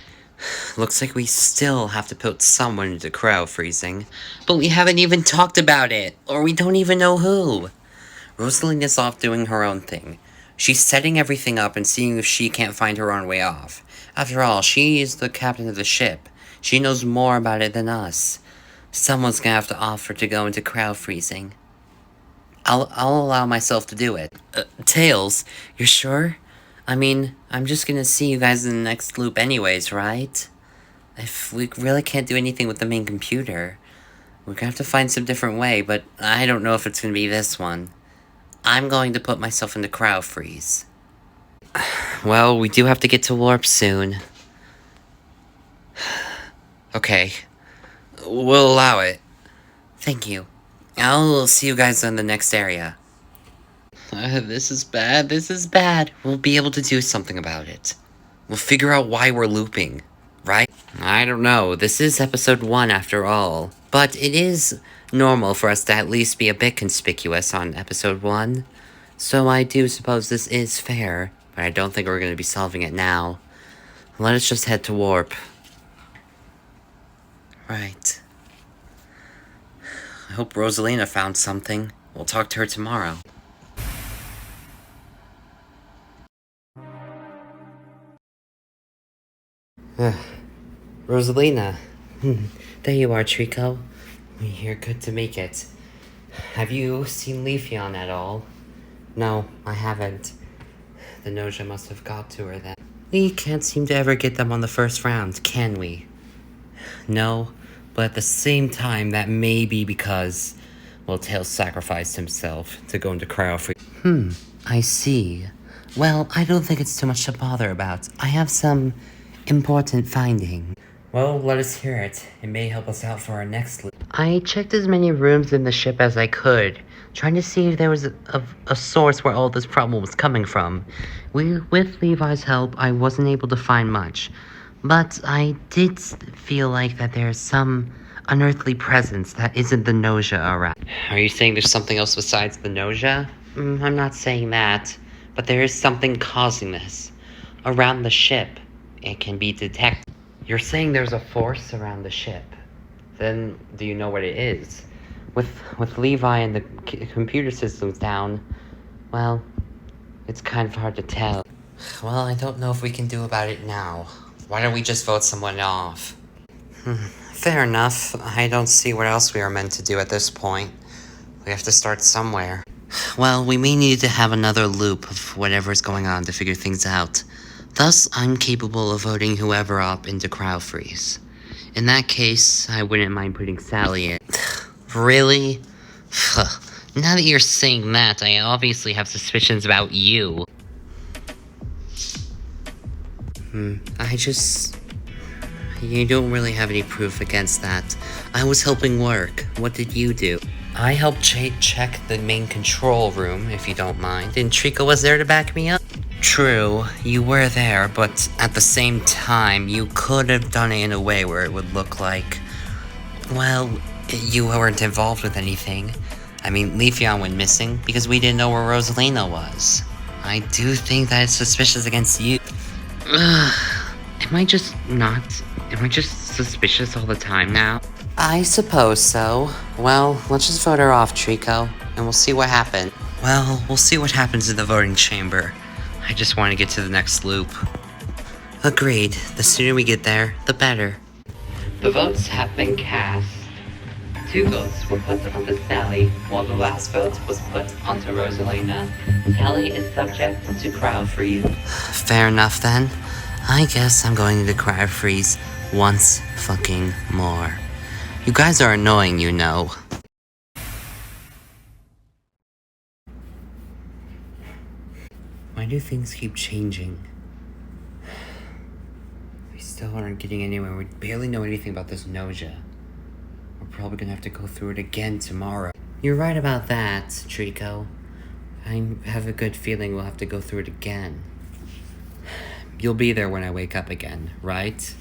Looks like we still have to put someone into cryofreezing. But we haven't even talked about it, or we don't even know who. Rosalina's off doing her own thing. She's setting everything up and seeing if she can't find her own way off. After all, she is the captain of the ship. She knows more about it than us. Someone's gonna have to offer to go into cryofreezing. I'll allow myself to do it. Tails, you're sure? I mean, I'm just gonna see you guys in the next loop anyways, right? If we really can't do anything with the main computer, we're gonna have to find some different way, but I don't know if it's gonna be this one. I'm going to put myself into cryofreeze. Well, we do have to get to warp soon. Okay. We'll allow it. Thank you. I'll see you guys in the next area. This is bad, this is bad. We'll be able to do something about it. We'll figure out why we're looping, right? I don't know, this is episode 1 after all. But it is normal for us to at least be a bit conspicuous on episode 1. So I do suppose this is fair, but I don't think we're going to be solving it now. Let us just head to warp. Right. I hope Rosalina found something. We'll talk to her tomorrow. Rosalina. There you are, Treecko. You're good to make it. Have you seen Leafeon at all? No, I haven't. The Gnosia must have got to her then. We can't seem to ever get them on the first round, can we? No, but at the same time, that may be because, well, Tails sacrificed himself to go into cryofreeze. I see. Well, I don't think it's too much to bother about. I have some important finding. Well, let us hear it. It may help us out for our next loop. I checked as many rooms in the ship as I could, trying to see if there was a source where all this problem was coming from. With Levi's help, I wasn't able to find much, but I did feel like that there's some unearthly presence that isn't the Gnosia around. Are you saying there's something else besides the Gnosia? I'm not saying that, but there is something causing this. Around the ship, it can be detected. You're saying there's a force around the ship. Then, do you know what it is? With Levi and the computer systems down, well, it's kind of hard to tell. Well, I don't know if we can do about it now. Why don't we just vote someone off? Fair enough. I don't see what else we are meant to do at this point. We have to start somewhere. Well, we may need to have another loop of whatever's going on to figure things out. Thus, I'm capable of voting whoever up into Cryofreeze. In that case, I wouldn't mind putting Sally in. Really? Now that you're saying that, I obviously have suspicions about you. You don't really have any proof against that. I was helping work. What did you do? I helped check the main control room, if you don't mind, and Treecko was there to back me up. True, you were there, but at the same time, you could have done it in a way where it would look like, well, you weren't involved with anything. I mean, Leafeon went missing because we didn't know where Rosalina was. I do think that it's suspicious against you. Am I just suspicious all the time now? I suppose so. Well, let's just vote her off, Treecko, and we'll see what happens. Well, we'll see what happens in the voting chamber. I just want to get to the next loop. Agreed. The sooner we get there, the better. The votes have been cast. 2 votes were put onto Sally, while the last vote was put onto Rosalina. Sally is subject to Cryofreeze. Fair enough then. I guess I'm going to Cryofreeze once fucking more. You guys are annoying, you know. Why do things keep changing? We still aren't getting anywhere. We barely know anything about this Gnosia. We're probably gonna have to go through it again tomorrow. You're right about that, Treecko. I have a good feeling we'll have to go through it again. You'll be there when I wake up again, right?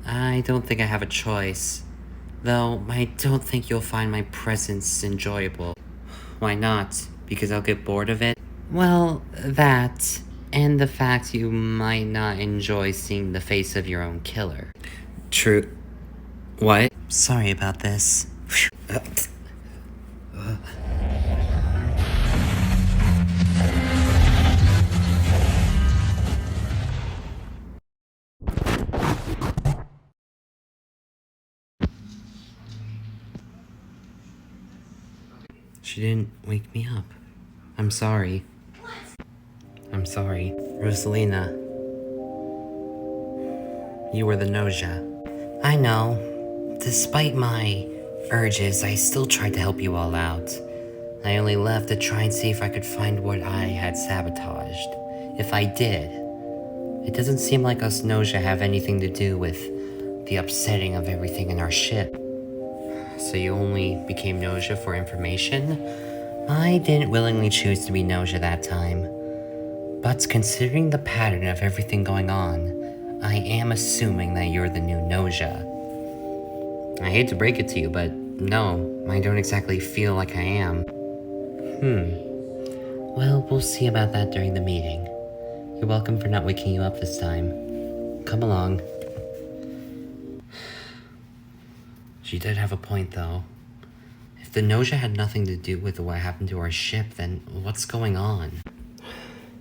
I don't think I have a choice. Though, I don't think you'll find my presence enjoyable. Why not? Because I'll get bored of it? Well, that, and the fact you might not enjoy seeing the face of your own killer. True. What? Sorry about this. She didn't wake me up. I'm sorry. I'm sorry. Rosalina. You were the Gnosia. I know. Despite my urges, I still tried to help you all out. I only left to try and see if I could find what I had sabotaged. If I did, it doesn't seem like us Gnosia have anything to do with the upsetting of everything in our ship. So you only became Gnosia for information? I didn't willingly choose to be Gnosia that time. But considering the pattern of everything going on, I am assuming that you're the new Gnosia. I hate to break it to you, but no, I don't exactly feel like I am. Well, we'll see about that during the meeting. You're welcome for not waking you up this time. Come along. She did have a point, though. If the Gnosia had nothing to do with what happened to our ship, then what's going on?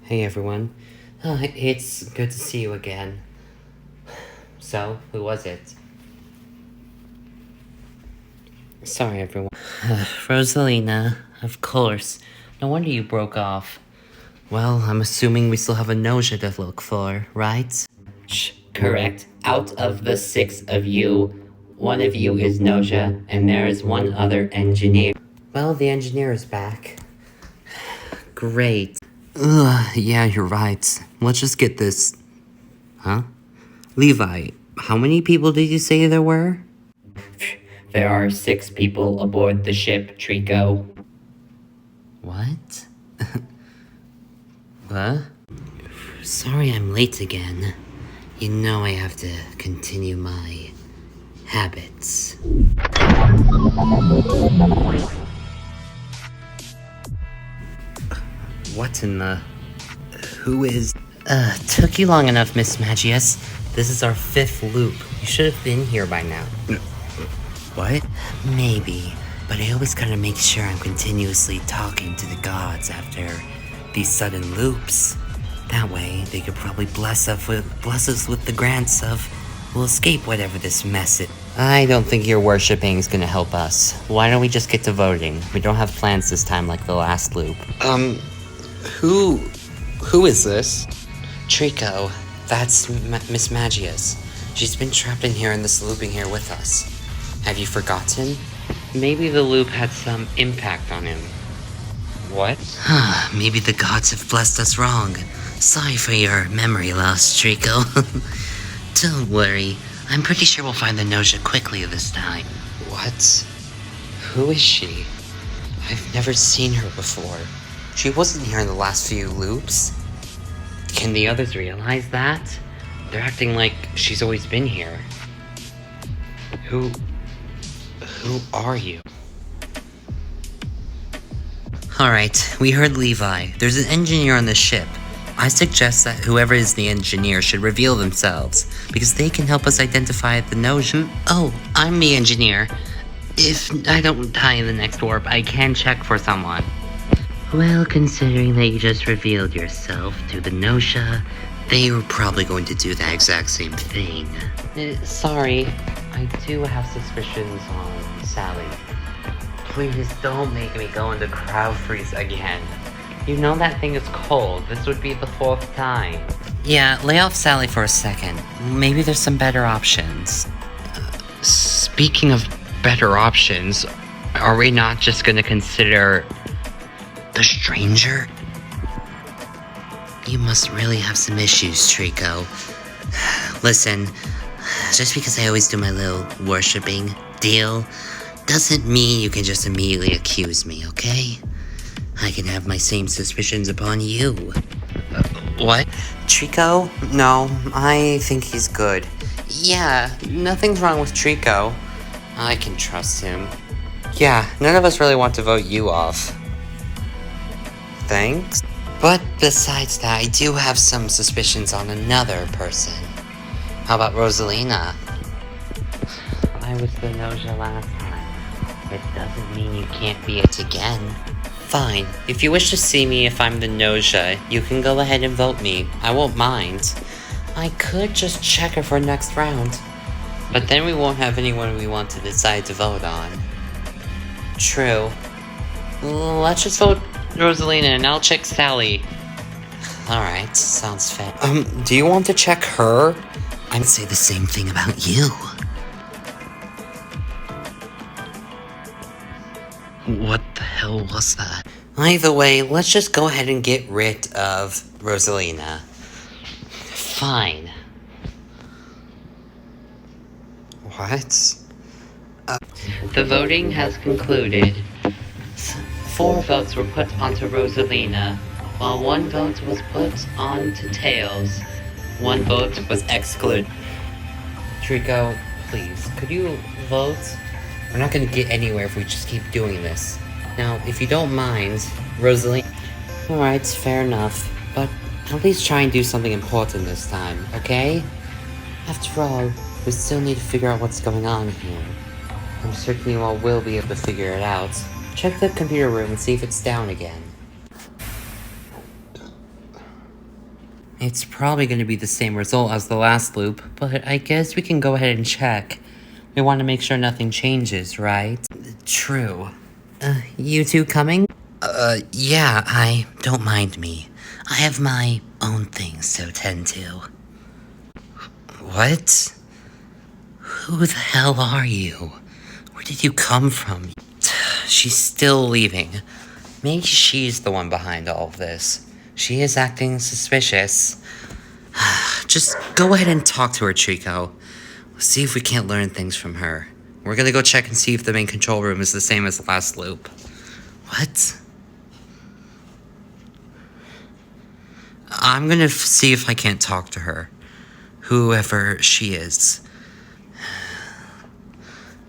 Hey, everyone. It's good to see you again. So, who was it? Sorry, everyone. Rosalina, of course. No wonder you broke off. Well, I'm assuming we still have a Gnosia to look for, right? Correct. Out of the 6 of you, one of you is Gnosia, and there is one other engineer. Well, the engineer is back. Great. Yeah, you're right. Let's just get this. Huh? Levi, how many people did you say there were? There are 6 people aboard the ship, Treecko. What? What? Sorry I'm late again. You know I have to continue my habits. What in the... Who is... Took you long enough, Miss Magius. This is our 5th loop. You should have been here by now. What? Maybe, but I always gotta make sure I'm continuously talking to the gods after these sudden loops. That way, they could probably bless us with the grants of... We'll escape whatever this mess is. I don't think your worshipping is gonna help us. Why don't we just get to voting? We don't have plans this time like the last loop. Who is this? Treecko. That's Miss Magius. She's been trapped in here in this looping here with us. Have you forgotten? Maybe the loop had some impact on him. What? Maybe the gods have blessed us wrong. Sorry for your memory loss, Treecko. Don't worry. I'm pretty sure we'll find the Gnosia quickly this time. What? Who is she? I've never seen her before. She wasn't here in the last few loops. Can the others realize that? They're acting like she's always been here. Who are you? Alright, we heard Levi. There's an engineer on the ship. I suggest that whoever is the engineer should reveal themselves, because they can help us identify the Gnosia. Oh, I'm the engineer. If I don't die in the next warp, I can check for someone. Well, considering that you just revealed yourself to the Gnosia, they were probably going to do that exact same thing. Sorry, I do have suspicions on Sally. Please don't make me go into Cryofreeze again. You know that thing is cold. This would be the 4th time. Yeah, lay off Sally for a second. Maybe there's some better options. Speaking of better options, are we not just gonna consider the stranger? You must really have some issues, Treecko. Listen, just because I always do my little worshipping deal doesn't mean you can just immediately accuse me, okay? I can have my same suspicions upon you. What? Treecko? No, I think he's good. Yeah, nothing's wrong with Treecko. I can trust him. Yeah, none of us really want to vote you off. Thanks. But besides that, I do have some suspicions on another person. How about Rosalina? I was the Gnosia last time. It doesn't mean you can't be it again. Fine. If you wish to see me if I'm the Gnosia, you can go ahead and vote me. I won't mind. I could just check her for next round. But then we won't have anyone we want to decide to vote on. True. Let's just vote Rosalina and I'll check Sally. Alright, sounds fair. Do you want to check her? I'd say the same thing about you. What the hell was that? Either way, let's just go ahead and get rid of Rosalina. Fine. What? The voting has concluded. 4 votes were put onto Rosalina, while 1 vote was put onto Tails. 1 vote was excluded. Treecko, please, could you vote? We're not gonna get anywhere if we just keep doing this. Now, if you don't mind, Rosalina... Alright, fair enough, but at least try and do something important this time, okay? After all, we still need to figure out what's going on here. I'm certain you all will be able to figure it out. Check the computer room and see if it's down again. It's probably going to be the same result as the last loop, but I guess we can go ahead and check. We want to make sure nothing changes, right? True. You two coming? Yeah, don't mind me. I have my own things to attend to. What? Who the hell are you? Where did you come from? She's still leaving. Maybe she's the one behind all of this. She is acting suspicious. Just go ahead and talk to her, Treecko. See if we can't learn things from her. We're gonna go check and see if the main control room is the same as the last loop. What? I'm gonna see if I can't talk to her. Whoever she is.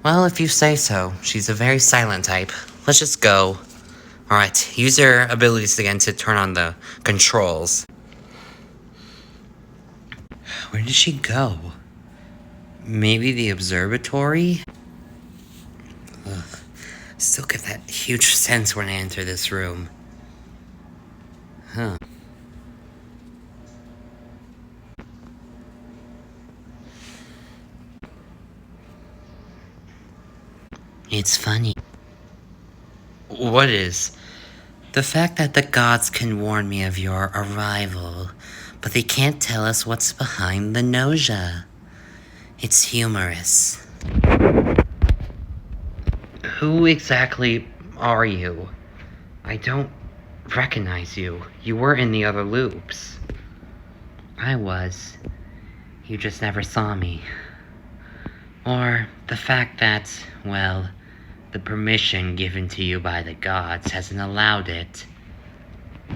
Well, if you say so. She's a very silent type. Let's just go. Alright, use your abilities again to turn on the controls. Where did she go? Maybe the observatory? Ugh. Still get that huge sense when I enter this room. Huh. It's funny. What is? The fact that the gods can warn me of your arrival, but they can't tell us what's behind the Gnosia. It's humorous. Who exactly are you? I don't recognize you. You were in the other loops. I was. You just never saw me. Or the fact that, well, the permission given to you by the gods hasn't allowed it.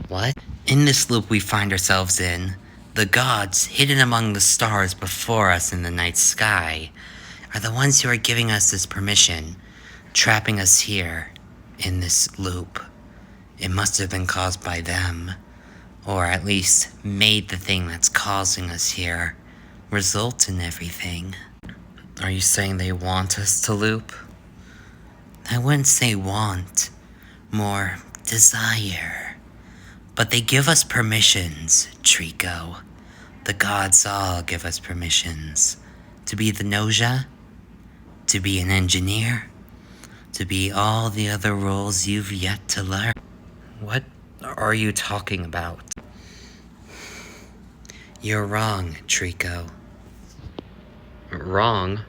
What? In this loop we find ourselves in, the gods, hidden among the stars before us in the night sky, are the ones who are giving us this permission, trapping us here, in this loop. It must have been caused by them, or at least made the thing that's causing us here result in everything. Are you saying they want us to loop? I wouldn't say want, more desire. But they give us permissions, Treecko. The gods all give us permissions. To be the Gnosia, to be an engineer, to be all the other roles you've yet to learn. What are you talking about? You're wrong, Treecko. Wrong?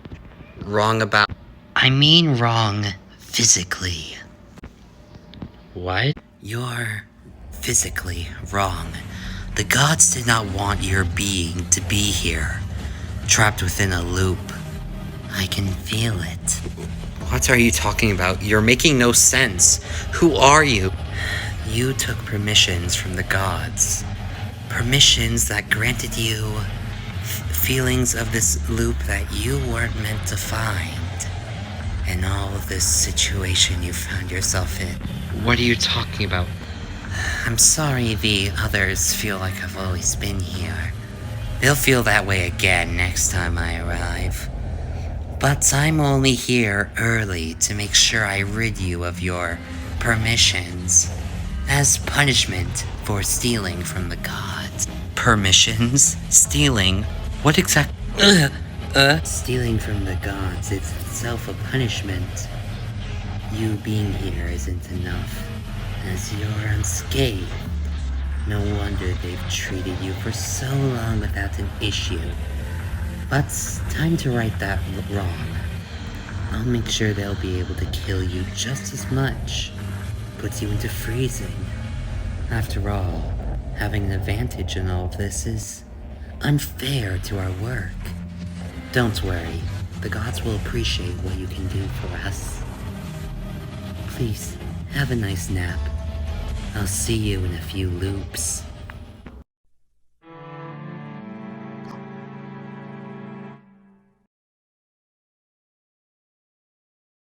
Wrong about... I mean wrong physically. What? You're physically wrong. The gods did not want your being to be here, trapped within a loop. I can feel it. What are you talking about? You're making no sense. Who are you? You took permissions from the gods. Permissions that granted you feelings of this loop that you weren't meant to find. And all of this situation you found yourself in. What are you talking about? I'm sorry the others feel like I've always been here. They'll feel that way again next time I arrive. But I'm only here early to make sure I rid you of your permissions. As punishment for stealing from the gods. Permissions? Stealing? What exact... Stealing from the gods, it's itself a punishment. You being here isn't enough. as you're unscathed. No wonder they've treated you for so long without an issue. But time to right that wrong. I'll make sure they'll be able to kill you just as much. Puts you into freezing. After all, having an advantage in all of this is unfair to our work. Don't worry, the gods will appreciate what you can do for us. Please, have a nice nap. I'll see you in a few loops.